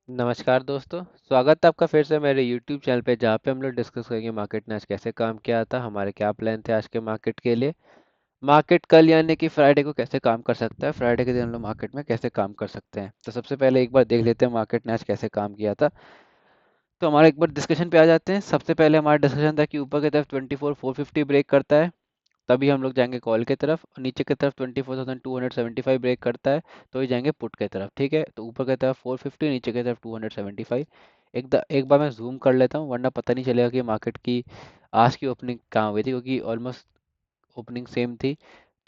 नमस्कार दोस्तों। स्वागत है आपका फिर से मेरे YouTube चैनल पे, जहाँ पे हम लोग डिस्कस करेंगे मार्केट ने आज कैसे काम किया था, हमारे क्या प्लान थे आज के मार्केट के लिए। मार्केट कल यानी कि फ्राइडे को कैसे काम कर सकता है, फ्राइडे के दिन हम लोग मार्केट में कैसे काम कर सकते हैं। तो सबसे पहले एक बार देख लेते हैं मार्केट ने आज कैसे काम किया था। तो हमारा एक बार डिस्कशन पे आ जाते हैं। सबसे पहले हमारा डिस्कशन था कि ऊपर की तरफ 24,450 ब्रेक करता है, तभी हम लोग जाएंगे कॉल की तरफ, और नीचे की तरफ 24,275 ब्रेक करता है तो ही जाएंगे पुट की तरफ। ठीक है, तो ऊपर की तरफ 450, नीचे की तरफ 275। एक बार मैं जूम कर लेता हूँ, वरना पता नहीं चलेगा कि मार्केट की आज की ओपनिंग कहाँ हुई थी, क्योंकि ऑलमोस्ट ओपनिंग सेम थी।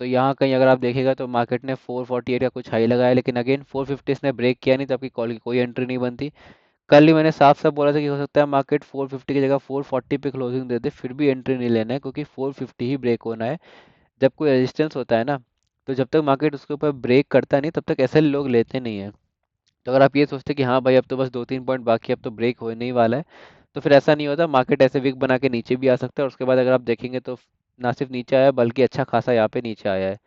तो यहाँ कहीं अगर आप देखेगा तो मार्केट ने 448 का कुछ हाई लगाया, लेकिन अगेन 450 इसने ब्रेक किया नहीं, तो आपकी कॉल की कोई एंट्री नहीं बनती। कल ही मैंने साफ साफ बोला था कि हो सकता है मार्केट 450 की जगह 440 पे क्लोजिंग दे दे, फिर भी एंट्री नहीं लेना है, क्योंकि 450 ही ब्रेक होना है। जब कोई रेजिस्टेंस होता है ना, तो जब तक मार्केट उसके ऊपर ब्रेक करता नहीं, तब तक ऐसे लोग लेते नहीं है। तो अगर आप ये सोचते कि हाँ भाई अब तो बस 2-3 पॉइंट बाकी है, अब तो ब्रेक होने ही वाला है, तो फिर ऐसा नहीं होता। मार्केट ऐसे वीक बना के नीचे भी आ सकता है, और उसके बाद अगर आप देखेंगे तो ना सिर्फ नीचे आया, बल्कि अच्छा खासा यहाँ पे नीचे आया है।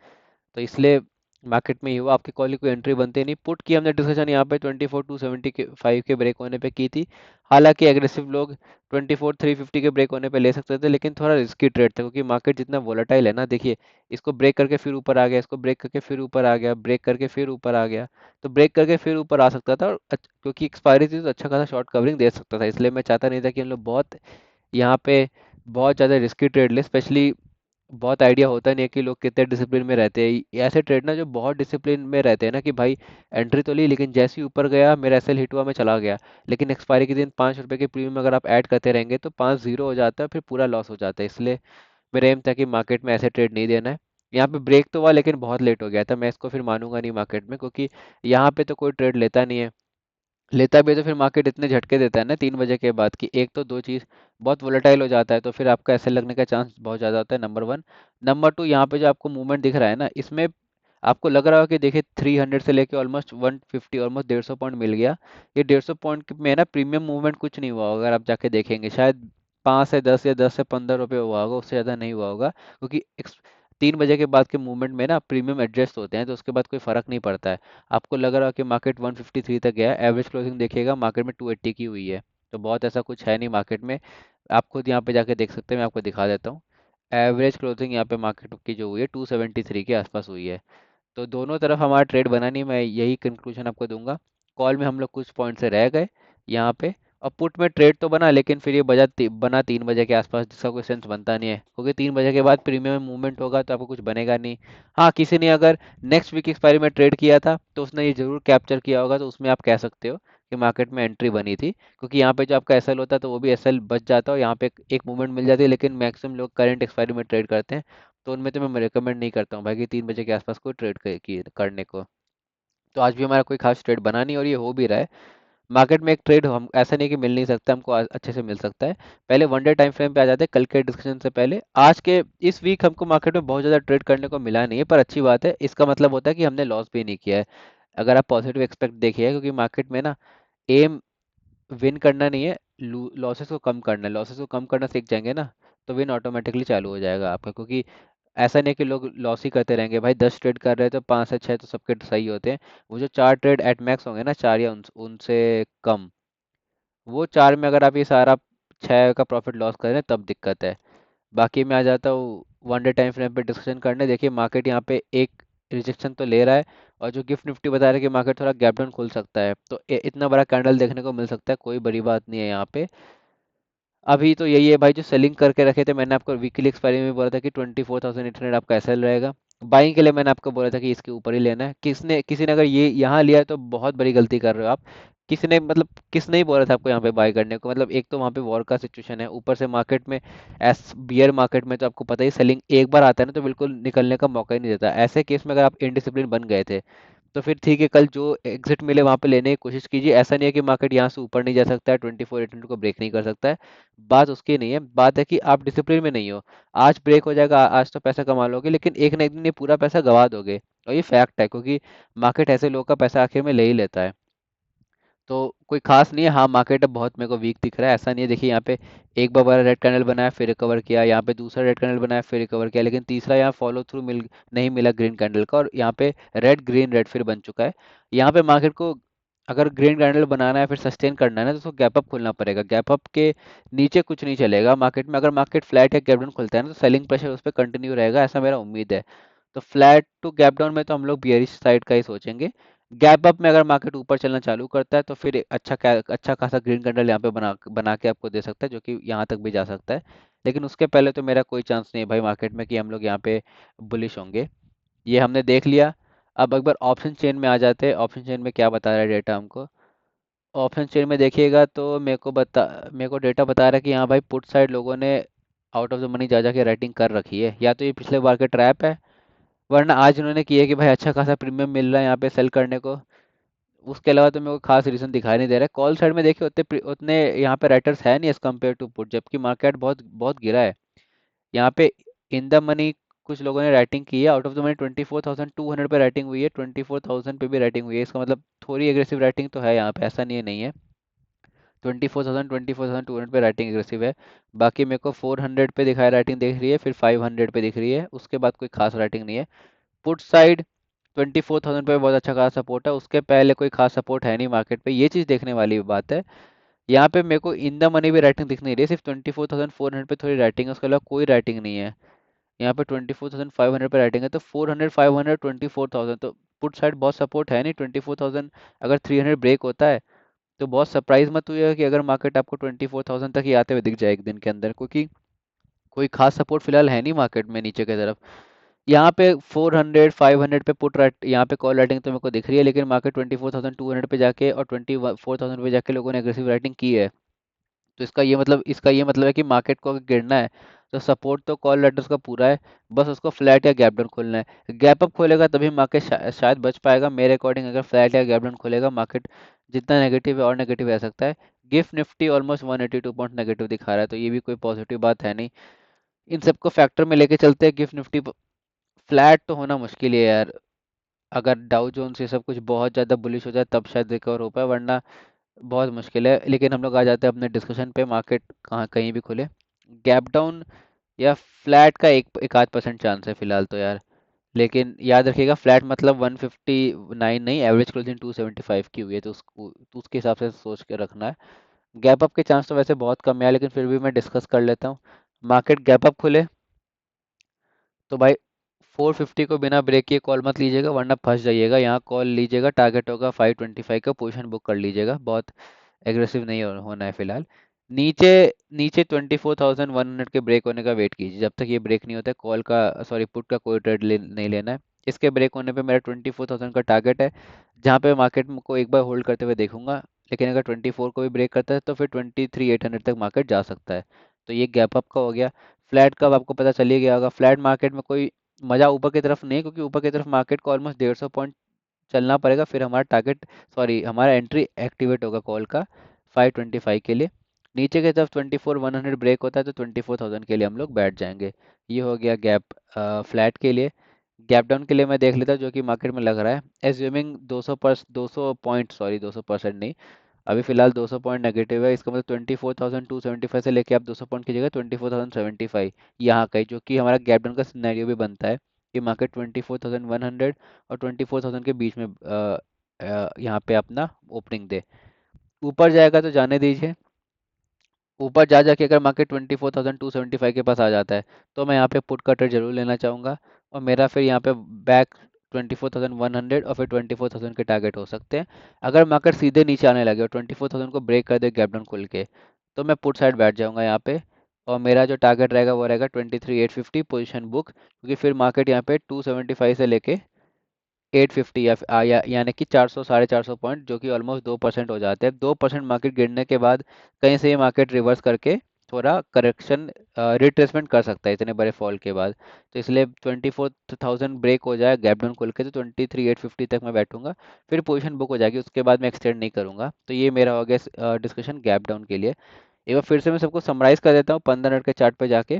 तो इसलिए मार्केट में ही हुआ, आपकी कॉल की कोई एंट्री बनती नहीं। पुट की हमने डिस्कशन यहाँ पे 24,275 के ब्रेक होने पे की थी। हालांकि एग्रेसिव लोग 24,350 के ब्रेक होने पे ले सकते थे, लेकिन थोड़ा रिस्की ट्रेड था, क्योंकि मार्केट जितना वोलेटाइल है ना, देखिए इसको ब्रेक करके फिर ऊपर आ गया, इसको ब्रेक करके फिर ऊपर आ गया, ब्रेक करके फिर ऊपर आ गया। तो ब्रेक करके फिर ऊपर आ सकता था, और क्योंकि एक्सपायरी थी तो अच्छा खासा शॉर्ट कवरिंग दे सकता था। इसलिए मैं चाहता नहीं था कि हम लोग बहुत यहाँ पे बहुत ज़्यादा रिस्की ट्रेड ले, स्पेशली बहुत आइडिया होता नहीं है कि लोग कितने डिसिप्लिन में रहते हैं। ये ऐसे ट्रेड ना जो बहुत डिसिप्लिन में रहते हैं ना, कि भाई एंट्री तो ली, लेकिन जैसे ही ऊपर गया मेरा एसएल हिट हुआ, मैं चला गया, लेकिन एक्सपायरी के दिन 5 रुपए के प्रीमियम अगर आप ऐड करते रहेंगे तो 5 जीरो हो जाता है, फिर पूरा लॉस हो जाता है। इसलिए मेरा एम था कि मार्केट में ऐसे ट्रेड नहीं देना है। यहाँ पे ब्रेक तो हुआ, लेकिन बहुत लेट हो गया था, मैं इसको फिर मानूंगा नहीं मार्केट में, क्योंकि यहाँ पे तो कोई ट्रेड लेता नहीं है। लेता भी है तो फिर मार्केट इतने झटके देता है ना 3 बजे के बाद, कि एक तो दो चीज़ बहुत वोलेटाइल हो जाता है, तो फिर आपका ऐसे लगने का चांस बहुत ज़्यादा होता है, नंबर वन। नंबर टू, यहाँ पे जो आपको मूवमेंट दिख रहा है ना, इसमें आपको लग रहा हो कि देखिए 300 से लेके ऑलमोस्ट 150, ऑलमोस्ट 150 पॉइंट मिल गया। ये 150 पॉइंट में ना प्रीमियम मूवमेंट कुछ नहीं हुआ होगा, अगर आप जाके देखेंगे शायद 5 से 10 या 10 से 15 रुपये हुआ होगा, उससे ज़्यादा नहीं हुआ होगा, क्योंकि 3 बजे के बाद के मूवमेंट में ना प्रीमियम एडजस्ट होते हैं, तो उसके बाद कोई फर्क नहीं पड़ता है। आपको लग रहा है कि मार्केट 153 तक गया है, एवरेज क्लोजिंग देखिएगा मार्केट में 280 की हुई है। तो बहुत ऐसा कुछ है नहीं मार्केट में, आप खुद यहाँ पे जाके देख सकते हैं, मैं आपको दिखा देता हूँ। एवरेज क्लोजिंग यहाँ पे मार्केट की जो हुई है 273 के आसपास हुई है। तो दोनों तरफ हमारा ट्रेड बना नहीं, मैं यही कंक्लूजन आपको दूंगा। कॉल में हम लोग कुछ पॉइंट से रह गए यहाँ पे, और पुट में ट्रेड तो बना, लेकिन फिर ये बना 3 बजे के आसपास, जिसका कोई सेंस बनता नहीं है, क्योंकि 3 बजे के बाद प्रीमियम में मूवमेंट होगा तो आपको कुछ बनेगा नहीं। हाँ, किसी ने अगर नेक्स्ट वीक एक्सपायरी में ट्रेड किया था तो उसने ये जरूर कैप्चर किया होगा, तो उसमें आप कह सकते हो कि मार्केट में एंट्री बनी थी, क्योंकि यहाँ पे जो आपका एसएल होता है तो वो भी एसएल बच जाता है, और यहाँ पे एक मूवमेंट मिल जाती है। लेकिन मैक्सिमम लोग करंट एक्सपायरी में ट्रेड करते हैं, तो उनमें तो मैं रिकमेंड नहीं करता हूँ भाई कि 3 बजे के आसपास कोई ट्रेड करने को। तो आज भी हमारा कोई खास ट्रेड बना नहीं, और ये हो भी रहा है। मार्केट में एक ट्रेड हम ऐसा नहीं कि मिल नहीं सकता, हमको अच्छे से मिल सकता है। पहले वन डे टाइम फ्रेम पे आ जाते हैं, कल के डिस्कशन से पहले। आज के इस वीक हमको मार्केट में बहुत ज़्यादा ट्रेड करने को मिला नहीं है, पर अच्छी बात है, इसका मतलब होता है कि हमने लॉस भी नहीं किया है। अगर आप पॉजिटिव एक्सपेक्ट देखिए, क्योंकि मार्केट में ना एम विन करना नहीं है, लॉसेस को कम करना है। लॉसेस को कम करना सीख जाएंगे ना, तो विन ऑटोमेटिकली चालू हो जाएगा आपका, क्योंकि ऐसा नहीं कि लोग लॉस ही करते रहेंगे भाई। 10 ट्रेड कर रहे हैं तो 5 से 6 तो सबके सही होते हैं। वो जो 4 ट्रेड एट मैक्स होंगे ना, 4 या उनसे कम, वो 4 में अगर आप ये सारा 6 का प्रॉफिट लॉस कर रहे हैं तब दिक्कत है। बाकी मैं आ जाता हूँ वन डे टाइम फ्रेम पे डिस्कशन करने। देखिए मार्केट यहाँ पे एक रिजेक्शन तो ले रहा है, और जो गिफ्ट निफ्टी बता रहा है कि मार्केट थोड़ा गैप डाउन खुल सकता है, तो इतना बड़ा कैंडल देखने को मिल सकता है, कोई बड़ी बात नहीं है यहाँ पे। अभी तो यही है भाई, जो सेलिंग करके रखे थे, मैंने आपको वीकली एक्सपायरी में बोला था कि 24,800 आपका एसएल रहेगा। बाइंग के लिए मैंने आपको बोला था कि इसके ऊपर ही लेना है। किसी ने अगर ये यहाँ लिया है तो बहुत बड़ी गलती कर रहे हो आप। किसने ही बोला था आपको यहाँ पे बाय करने को? मतलब एक तो वहाँ पे वॉर का सिचुएशन है, ऊपर से मार्केट में एस बियर मार्केट में तो आपको पता ही, सेलिंग एक बार आता है ना तो बिल्कुल निकलने का मौका ही नहीं देता। ऐसे केस में अगर आप इनडिसिप्लिन बन गए थे, तो फिर ठीक है, कल जो एग्जिट मिले वहां पे लेने की कोशिश कीजिए। ऐसा नहीं है कि मार्केट यहाँ से ऊपर नहीं जा सकता है, 24,800 को ब्रेक नहीं कर सकता है। बात उसकी नहीं है, बात है कि आप डिसिप्लिन में नहीं हो। आज ब्रेक हो जाएगा, आज तो पैसा कमा लोगे, लेकिन एक ना एक दिन ये पूरा पैसा गवा दोगे, और ये फैक्ट है, क्योंकि मार्केट ऐसे लोगों का पैसा आखिर में ले ही लेता है। तो कोई खास नहीं है। हाँ, मार्केट अब बहुत मेरे को वीक दिख रहा है, ऐसा नहीं है। देखिए यहाँ पे एक बार बड़ा रेड कैंडल बनाया, फिर रिकवर किया, यहाँ पे दूसरा रेड कैंडल बनाया, फिर रिकवर किया, लेकिन तीसरा यहाँ फॉलो थ्रू नहीं मिला ग्रीन कैंडल का, और यहाँ पे रेड ग्रीन रेड फिर बन चुका है। यहाँ पे मार्केट को अगर ग्रीन कैंडल बनाना है फिर सस्टेन करना है ना, तो उसको गैप अप खोलना पड़ेगा। गैप अप के नीचे कुछ नहीं चलेगा मार्केट में। अगर मार्केट फ्लैट या गैप डाउन खुलता है ना, तो सेलिंग प्रेशर उस पर कंटिन्यू रहेगा, ऐसा मेरा उम्मीद है। तो फ्लैट टू गैप डाउन में तो हम लोग बियरिश साइड का ही सोचेंगे। गैप अप में अगर मार्केट ऊपर चलना चालू करता है तो फिर एक अच्छा खासा ग्रीन कैंडल यहाँ पे बना बना के आपको दे सकता है, जो कि यहाँ तक भी जा सकता है। लेकिन उसके पहले तो मेरा कोई चांस नहीं है भाई मार्केट में कि हम लोग यहाँ पे बुलिश होंगे। ये हमने देख लिया। अब एक बार ऑप्शन चेन में आ जाते हैं। ऑप्शन चेन में क्या बता रहा है डेटा हमको? ऑप्शन चेन में देखिएगा तो मेरे को डेटा बता रहा है कि हाँ भाई, पुट साइड लोगों ने आउट ऑफ द मनी जा जाके राइटिंग कर रखी है। या तो ये पिछले बार का ट्रैप है, वरना आज उन्होंने किया कि भाई अच्छा खासा प्रीमियम मिल रहा है यहाँ पे सेल करने को। उसके अलावा तो मेरे को खास रीजन दिखाई नहीं दे रहा है। कॉल साइड में देखिए उतने यहाँ पे राइटर्स है नहीं एज कम्पेयर टू पुट, जबकि मार्केट बहुत बहुत गिरा है यहाँ पे। इन द मनी कुछ लोगों ने राइटिंग की है। आउट ऑफ द मनी 24,200 पे राइटिंग हुई है, 24,000 पे भी राइटिंग हुई है। इसका मतलब थोड़ी एग्रेसिव राइटिंग तो है यहाँ पे, ऐसा नहीं है नहीं है। 24,200 पे राइटिंग एग्रेसिव है। बाकी मेरे को 400 पे दिखाया राइटिंग दिख रही है, फिर 500 पे दिख रही है, उसके बाद कोई खास राइटिंग नहीं है। पुट साइड 24,000 पे बहुत अच्छा खासा सपोर्ट है, उसके पहले कोई खास सपोर्ट है नहीं मार्केट पे। ये चीज़ देखने वाली बात है। यहाँ पे मेरे को इन द मनी भी राइटिंग दिख नहीं रही है, सिर्फ 24,400 पे थोड़ी राइटिंग है, उसके अलावा कोई राइटिंग नहीं है। यहाँ पे 24,500 पे राइटिंग है, तो 400 500 24,000, तो पुट साइड बहुत सपोर्ट है नहीं। 24,000 अगर 300 ब्रेक होता है तो बहुत सरप्राइज मत हुई कि अगर मार्केट आपको 24,000 तक ही आते हुए दिख जाए एक दिन के अंदर, क्योंकि कोई खास सपोर्ट फिलहाल है नहीं मार्केट में नीचे की तरफ। यहाँ पे 400 500 पे पुट राइट, यहाँ पे कॉल राइटिंग तो मेरे को दिख रही है, लेकिन मार्केट 24,200 पे जाके और 24,000 पे जाके लोगों ने एग्रेसिव राइटिंग की है। तो इसका ये मतलब है कि मार्केट को अगर गिरना है तो सपोर्ट तो कॉल लेटर्स का पूरा है, बस उसको फ्लैट या गैप डाउन खोलना है। गैप अप खोलेगा तभी मार्केट शायद बच पाएगा मेरे अकॉर्डिंग। अगर फ्लैट या गैप डाउन खोलेगा मार्केट जितना नेगेटिव है और नेगेटिव रह सकता है। Gift Nifty almost 182 point negative दिखा रहा है, तो ये भी कोई पॉजिटिव बात है नहीं। इन सबको फैक्टर में लेके चलते हैं। गिफ्ट निफ्टी फ्लैट तो होना मुश्किल है यार। अगर डाउ जोन्स ये सब कुछ बहुत ज़्यादा बुलिश हो जाए तब शायद रिकवर हो पाए, वरना बहुत मुश्किल है। लेकिन हम लोग आ जाते हैं अपने डिस्कशन पे। मार्केट कहाँ कहीं भी खुले, गैप डाउन या फ्लैट का एक आध परसेंट चांस है फिलहाल तो यार। लेकिन याद रखिएगा, फ्लैट मतलब 159 नहीं, एवरेज क्लोजिंग 275 की हुई है, तो उसके हिसाब से सोच के रखना है। गैप अप के चांस तो वैसे बहुत कम है, लेकिन फिर भी मैं डिस्कस कर लेता हूँ। मार्केट गैप अप खुले तो भाई 450 को बिना ब्रेक किए कॉल मत लीजिएगा, वरना फंस जाइएगा। यहाँ कॉल लीजिएगा, टारगेट होगा 525 का, पोजीशन बुक कर लीजिएगा। बहुत एग्रेसिव नहीं होना है फिलहाल। नीचे नीचे 24,100 के ब्रेक होने का वेट कीजिए। जब तक ये ब्रेक नहीं होता है कॉल का, सॉरी पुट का कोई ट्रेड नहीं लेना है। इसके ब्रेक होने पे मेरा 24,000 का टारगेट है, जहाँ पे मार्केट को एक बार होल्ड करते हुए देखूंगा। लेकिन अगर 24 को भी ब्रेक करता है तो फिर 23,800 तक मार्केट जा सकता है। तो ये गैप अप का हो गया। फ्लैट का अब आपको पता चल ही गया होगा। फ्लैट मार्केट में कोई मज़ा ऊपर की तरफ नहीं है, क्योंकि ऊपर की तरफ मार्केट को ऑलमोस्ट 150 पॉइंट चलना पड़ेगा, फिर हमारा टारगेट, सॉरी हमारा एंट्री एक्टिवेट होगा कॉल का 525 के लिए। नीचे की तरफ 24,100 ब्रेक होता है तो 24,000 के लिए हम लोग बैठ जाएंगे। ये हो गया गैप फ्लैट के लिए। गैप डाउन के लिए मैं देख लेता हूँ जो कि मार्केट में लग रहा है। एज्यूमिंग 200 पॉइंट, सॉरी 200% नहीं, अभी फिलहाल 200 पॉइंट नेगेटिव है। इसका मतलब 24,275 से लेके आप 200 पॉइंट की जगह 24,075 यहाँ का ही, जो कि हमारा गैप डाउन का सिनेरियो भी बनता है कि मार्केट 24,100 और 24,000 के बीच में यहाँ पे अपना ओपनिंग दे। ऊपर जाएगा तो जाने दीजिए। ऊपर जा जाके अगर मार्केट 24,275 के पास आ जाता है तो मैं यहाँ पे पुट का ट्रेड जरूर लेना चाहूँगा। और मेरा फिर यहाँ पे बैक 24,100 और फिर 24,000 के टारगेट हो सकते हैं। अगर मार्केट सीधे नीचे आने लगे और 24,000 को ब्रेक कर दे गैप डाउन खुल के, तो मैं पुट साइड बैठ जाऊँगा यहाँ पे। और मेरा जो टारगेट रहेगा वो रहेगा 23,850 पोजीशन बुक, क्योंकि फिर मार्केट यहाँ पे 275 से लेके 850 यानी कि 400 450 पॉइंट, जो कि ऑलमोस्ट 2% हो जाते हैं। 2% मार्केट गिरने के बाद कहीं से ये मार्केट रिवर्स करके थोड़ा करेक्शन रिट्रेसमेंट कर सकता है इतने बड़े फॉल के बाद। तो इसलिए 24,000 ब्रेक हो जाए गैप डाउन खोल के तो 23,850 तक मैं बैठूंगा। फिर पोजीशन बुक हो जाएगी, उसके बाद मैं एक्सटेंड नहीं करूंगा। तो ये मेरा हो गया डिस्कशन गैप डाउन के लिए। एक बार फिर से मैं सबको समराइज कर देता हूँ 15 मिनट के चार्ट पे जाके,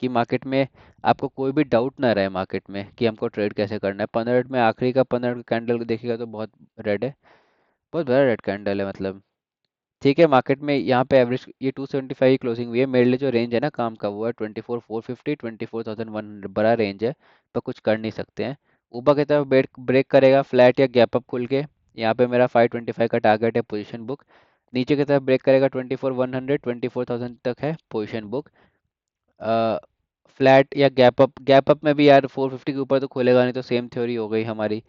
कि मार्केट में आपको कोई भी डाउट ना रहे मार्केट में कि हमको ट्रेड कैसे करना है। 15 मिनट में आखिरी का 15 मिनट का कैंडल देखिएगा तो बहुत रेड है, बहुत बड़ा रेड कैंडल है मतलब। ठीक है, मार्केट में यहाँ पे एवरेज ये 275 की क्लोजिंग हुई है। मेरे लिए जो रेंज है ना काम का वो है 24,450 24,100, बड़ा रेंज है, पर कुछ कर नहीं सकते हैं। ऊपर की तरफ ब्रेक ब्रेक करेगा फ्लैट या गैप अप खुल के, यहाँ पे मेरा 525 का टारगेट है पोजीशन बुक। नीचे की तरफ ब्रेक करेगा 24,100, 24,000 तक है पोजीशन बुक। फ्लैट या गैप अप में भी यार 450 के ऊपर तो खोलेगा नहीं, तो सेम थ्योरी हो गई हमारी।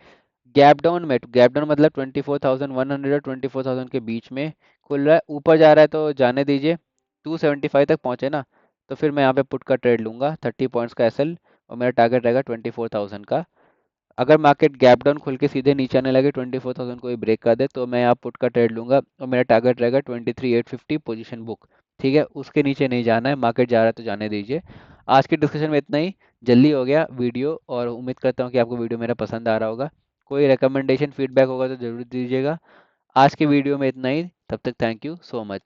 गैप डाउन मतलब 24,100 और 24,000 के बीच में खुल रहा है, ऊपर जा रहा है तो जाने दीजिए। 275 तक पहुंचे ना, तो फिर मैं यहाँ पे पुट का ट्रेड लूंगा 30 पॉइंट्स का एसएल, और मेरा टारगेट रहेगा 24,000 का। अगर मार्केट गैप डाउन खुल के सीधे नीचे आने लगे, 24,000 को ही ब्रेक कर दे, तो मैं यहाँ पुट का ट्रेड लूंगा और मेरा टारगेट रहेगा 23,850 पोजीशन बुक। ठीक है, उसके नीचे नहीं जाना है, मार्केट जा रहा है तो जाने दीजिए। आज की डिस्कशन में इतना ही। जल्दी हो गया वीडियो, और उम्मीद करता हूँ कि आपको वीडियो मेरा पसंद आ रहा होगा। कोई रिकमेंडेशन फीडबैक होगा तो ज़रूर दीजिएगा। आज के वीडियो में इतना ही, तब तक थैंक यू सो मच।